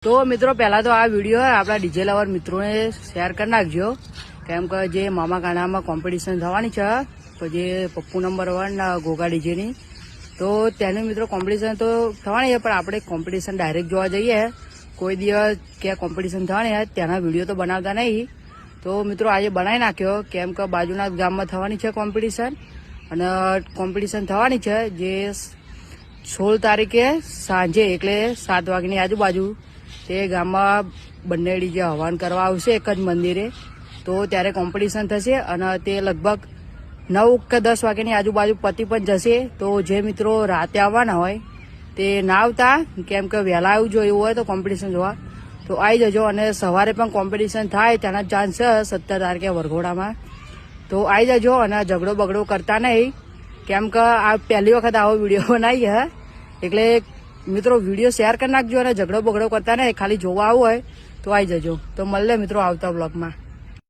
તો મિત્રો પહેલા તો આ વિડીયો આપણા ડીજે લવર મિત્રોને શેર કરી નાખજો, કેમ કે જે મામા કાનામાં કોમ્પિટિશન થવાની છે તો જે પપ્પુ નંબર 1 ગોગા ડીજેની, તો તેનું મિત્રો કોમ્પિટિશન તો થવાની છે, પણ આપણે કોમ્પિટિશન ડાયરેક્ટ જોવા જઈએ કોઈ દિવસ ક્યાં કોમ્પિટિશન થવાની છે તેના વિડીયો તો બનાવતા નહીં. તો મિત્રો આજે બનાવી નાખ્યો, કેમ કે બાજુના ગામમાં થવાની છે કોમ્પિટિશન, અને કોમ્પિટિશન થવાની છે જે 16 તારીખે સાંજે એટલે 7 વાગ્યાની આજુબાજુ તે ગામમાં બંને ડીજે હવન કરવા આવશે એક જ મંદિરે. તો ત્યારે કોમ્પિટિશન થશે અને તે લગભગ 9 કે 10 વાગ્યાની આજુબાજુ પતી પણ જશે. તો જે મિત્રો રાતે આવવાના હોય તે ના આવતા, કેમ કે વહેલા આવજો એવું હોય તો કોમ્પિટિશન જોવા તો આવી જજો. અને સવારે પણ કોમ્પિટિશન થાય તેના ચાન્સ છે 17 તારીખે વરઘોડામાં, તો આવી જજો. અને ઝઘડો બગડો કરતા નહીં, કેમ કે આ પહેલી વખત આવો વિડીયો બનાવી હે, એટલે મિત્રો વિડીયો શેર કરી નાખજો. અને ઝઘડો બગડો કરતા નહીં, ખાલી જોવા આવવું હોય તો આવી જજો. તો મળે મિત્રો આવતા બ્લોગમાં.